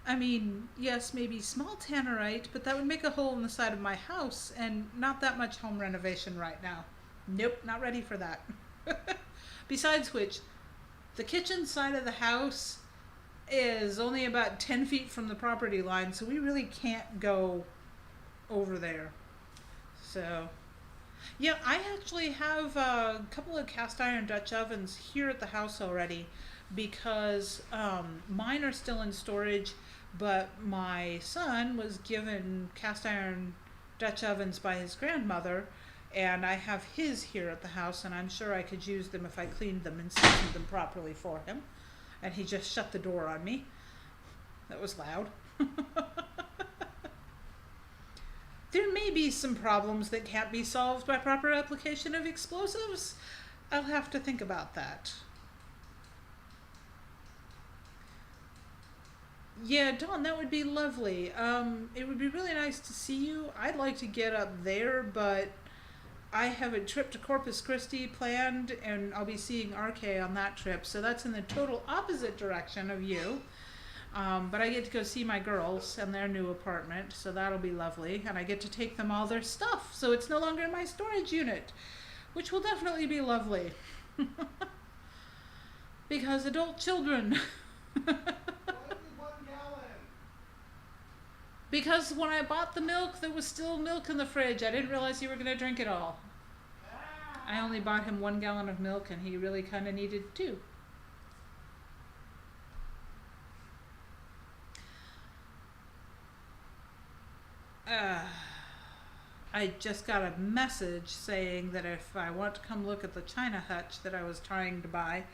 I mean, yes, maybe small tannerite, but that would make a hole in the side of my house and not that much home renovation right now. Nope, not ready for that. Besides which, the kitchen side of the house is only about 10 feet from the property line, so we really can't go over there. So, yeah, I actually have a couple of cast iron Dutch ovens here at the house already because mine are still in storage, but my son was given cast iron Dutch ovens by his grandmother, and I have his here at the house, and I'm sure I could use them if I cleaned them and seasoned them properly for him. And he just shut the door on me. That was loud. There may be some problems that can't be solved by proper application of explosives. I'll have to think about that. Yeah, Dawn, that would be lovely. It would be really nice to see you. I'd like to get up there, but I have a trip to Corpus Christi planned, and I'll be seeing RK on that trip, so that's in the total opposite direction of you. But I get to go see my girls and their new apartment, so that'll be lovely, and I get to take them all their stuff, so it's no longer in my storage unit, which will definitely be lovely. Because adult children. Only 1 gallon. Because when I bought the milk, there was still milk in the fridge. I didn't realize you were going to drink it all. I only bought him 1 gallon of milk, and he really kind of needed 2. I just got a message saying that if I want to come look at the China hutch that I was trying to buy,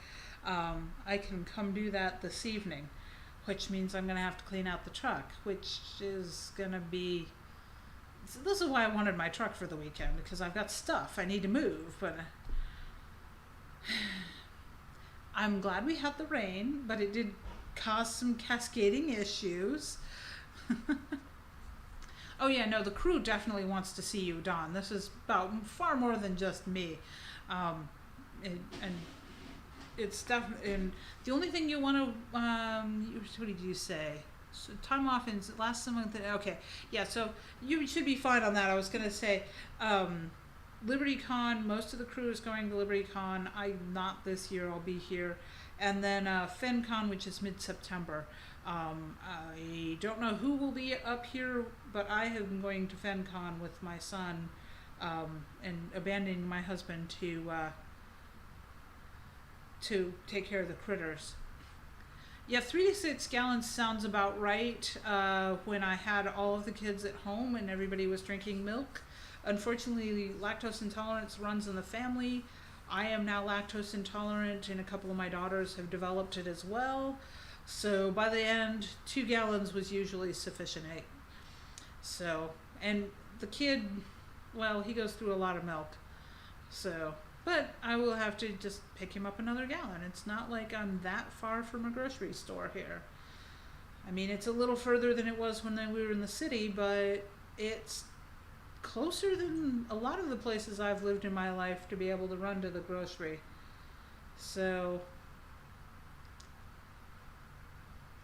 I can come do that this evening, which means I'm going to have to clean out the truck, which is going to be... So this is why I wanted my truck for the weekend, because I've got stuff I need to move, but I'm glad we had the rain, but it did cause some cascading issues. Oh yeah, no, the crew definitely wants to see you, Dawn. This is about far more than just me. And it's definitely, and the only thing you want to, what did you say? So time off in last month. Okay, yeah. So you should be fine on that. I was gonna say, LibertyCon. Most of the crew is going to LibertyCon. I'm not this year. I'll be here, and then FenCon, which is mid-September. I don't know who will be up here, but I am going to FenCon with my son, and abandoning my husband to take care of the critters. Yeah, 3 to 6 gallons sounds about right. When I had all of the kids at home and everybody was drinking milk. Unfortunately, lactose intolerance runs in the family. I am now lactose intolerant, and a couple of my daughters have developed it as well. So by the end, 2 gallons was usually sufficient. So, and the kid, well, he goes through a lot of milk. So, but I will have to just pick him up another gallon. It's not like I'm that far from a grocery store here. I mean, it's a little further than it was when we were in the city, but it's closer than a lot of the places I've lived in my life to be able to run to the grocery. So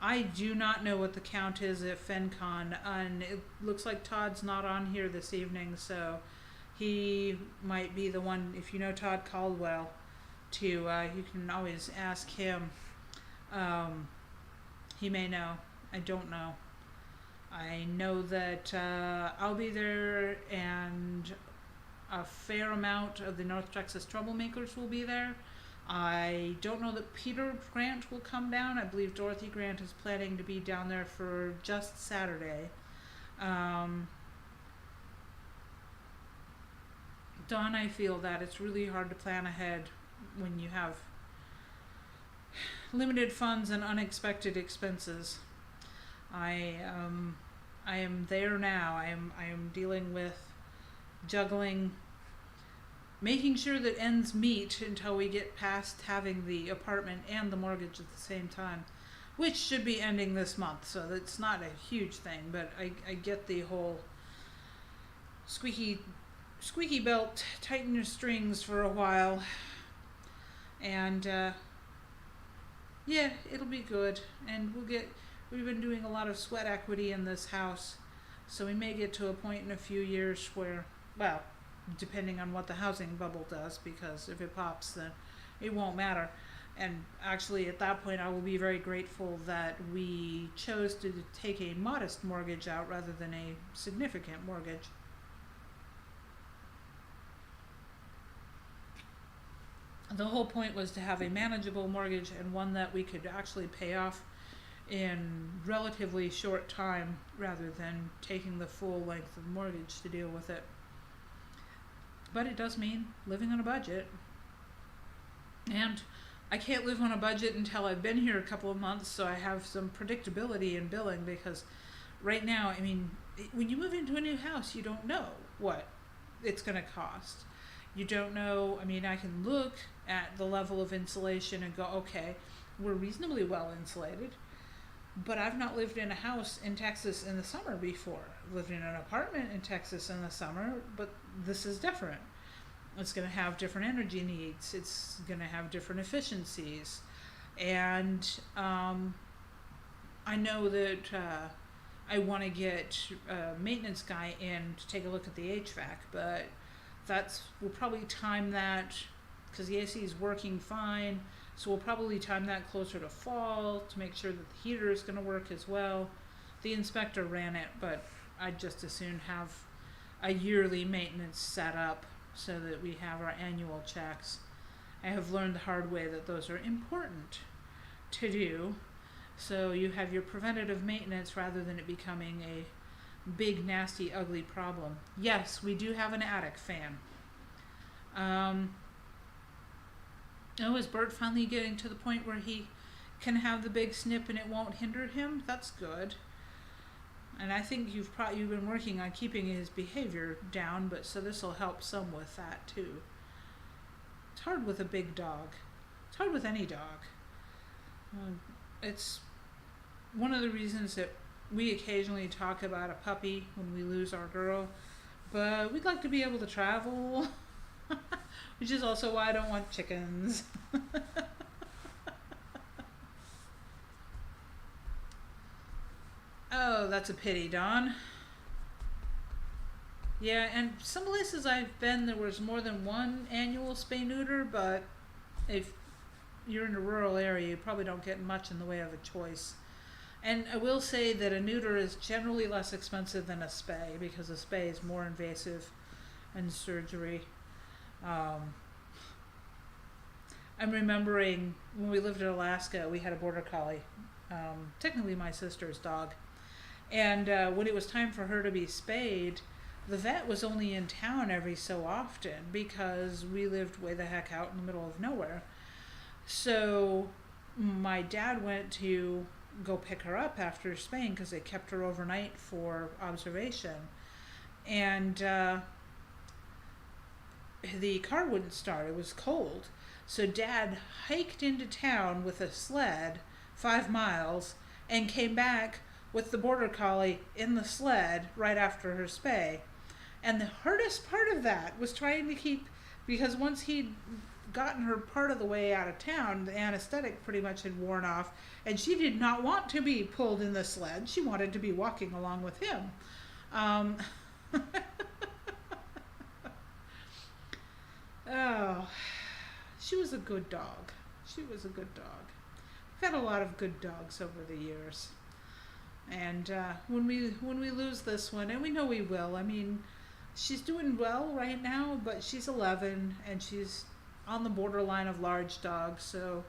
I do not know what the count is at FinCon, and it looks like Todd's not on here this evening, so he might be the one. If you know Todd Caldwell, to you can always ask him. He may know. I don't know. I know that I'll be there, and a fair amount of the North Texas Troublemakers will be there. I don't know that Peter Grant will come down. I believe Dorothy Grant is planning to be down there for just Saturday. Don, I feel that it's really hard to plan ahead when you have limited funds and unexpected expenses. I am there now. I am dealing with juggling, making sure that ends meet until we get past having the apartment and the mortgage at the same time, which should be ending this month. So that's not a huge thing, but I get the whole squeaky belt, tighten your strings for a while, and yeah, it'll be good. And we've been doing a lot of sweat equity in this house, so we may get to a point in a few years where, well, depending on what the housing bubble does, because if it pops, then it won't matter. And actually, at that point, I will be very grateful that we chose to take a modest mortgage out rather than a significant mortgage. The whole point was to have a manageable mortgage and one that we could actually pay off in relatively short time rather than taking the full length of mortgage to deal with it. But it does mean living on a budget. And I can't live on a budget until I've been here a couple of months, so I have some predictability in billing, because right now, I mean, when you move into a new house, you don't know what it's going to cost. You don't know. I mean, I can look at the level of insulation and go, okay, we're reasonably well insulated, but I've not lived in a house in Texas in the summer before. I've lived in an apartment in Texas in the summer, but this is different. It's going to have different energy needs. It's going to have different efficiencies. And I know that I want to get a maintenance guy in to take a look at the HVAC, but we'll probably time that, because the AC is working fine, so we'll probably time that closer to fall to make sure that the heater is going to work as well. The inspector ran it, but I'd just as soon have a yearly maintenance set up so that we have our annual checks. I have learned the hard way that those are important to do, so you have your preventative maintenance rather than it becoming a big, nasty, ugly problem. Yes, we do have an attic fan. Is Bert finally getting to the point where he can have the big snip and it won't hinder him? That's good. And I think you've been working on keeping his behavior down, but so this will help some with that too. It's hard with a big dog. It's hard with any dog. It's one of the reasons that we occasionally talk about a puppy when we lose our girl, but we'd like to be able to travel, which is also why I don't want chickens. Oh, that's a pity, Dawn. Yeah, and some places I've been, there was more than one annual spay-neuter, but if you're in a rural area, you probably don't get much in the way of a choice. And I will say that a neuter is generally less expensive than a spay, because a spay is more invasive and surgery. I'm remembering when we lived in Alaska, we had a border collie, technically my sister's dog. And when it was time for her to be spayed, the vet was only in town every so often because we lived way the heck out in the middle of nowhere. So my dad went to go pick her up after spaying because they kept her overnight for observation. And the car wouldn't start. It was cold. So Dad hiked into town with a sled 5 miles and came back with the border collie in the sled right after her spay. And the hardest part of that was trying to keep, because once he'd gotten her part of the way out of town. The anesthetic pretty much had worn off, and she did not want to be pulled in the sled. She wanted to be walking along with him. Um, oh, she was a good dog. She was a good dog. We've had a lot of good dogs over the years. And when we lose this one, and we know we will, I mean, she's doing well right now, but she's 11 and she's on the borderline of large dog, so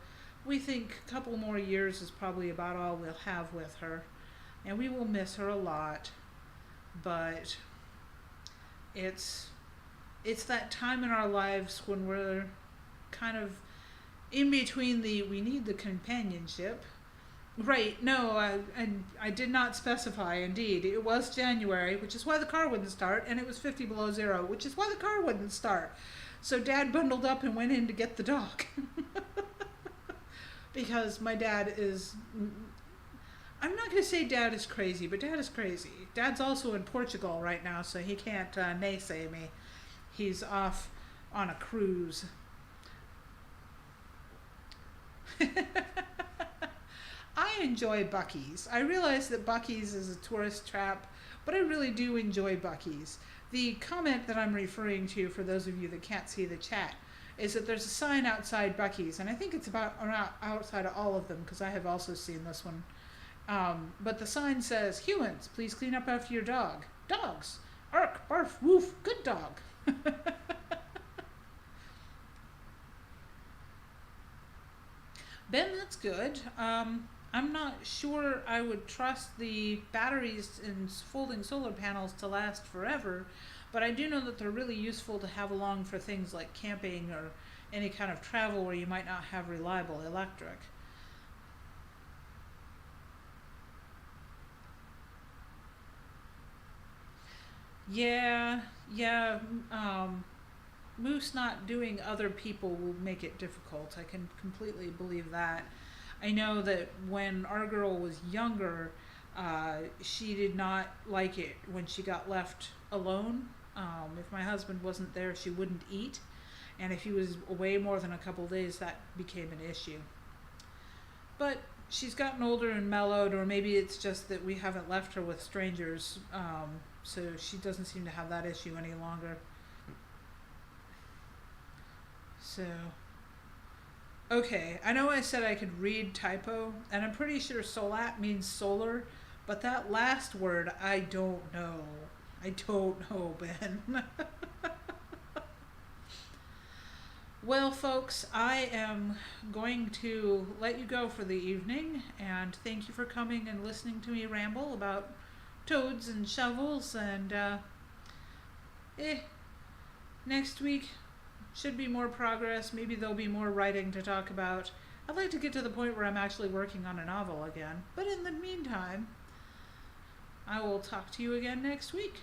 we think a couple more years is probably about all we'll have with her. And we will miss her a lot, but it's that time in our lives when we're kind of in between we need the companionship. Right, no, I did not specify, indeed. It was January, which is why the car wouldn't start, and it was 50 below zero, which is why the car wouldn't start. So Dad bundled up and went in to get the dog. Because my dad is... I'm not going to say Dad is crazy, but Dad is crazy. Dad's also in Portugal right now, so he can't naysay me. He's off on a cruise. I enjoy Buc-ee's. I realize that Buc-ee's is a tourist trap, but I really do enjoy Buc-ee's. The comment that I'm referring to, for those of you that can't see the chat, is that there's a sign outside Buc-ee's, and I think it's about outside of all of them, because I have also seen this one. But the sign says, "Humans, please clean up after your dog. Dogs, ark, barf, woof, good dog." Ben, that's good. I'm not sure I would trust the batteries in folding solar panels to last forever, but I do know that they're really useful to have along for things like camping or any kind of travel where you might not have reliable electric. Yeah, Moose not doing other people will make it difficult. I can completely believe that. I know that when our girl was younger, she did not like it when she got left alone. If my husband wasn't there, she wouldn't eat. And if he was away more than a couple days, that became an issue. But she's gotten older and mellowed, or maybe it's just that we haven't left her with strangers, so she doesn't seem to have that issue any longer. So, okay, I know I said I could read typo, and I'm pretty sure solat means solar, but that last word, I don't know. I don't know, Ben. Well, folks, I am going to let you go for the evening, and thank you for coming and listening to me ramble about toads and shovels, and next week should be more progress. Maybe there'll be more writing to talk about. I'd like to get to the point where I'm actually working on a novel again, but in the meantime, I will talk to you again next week.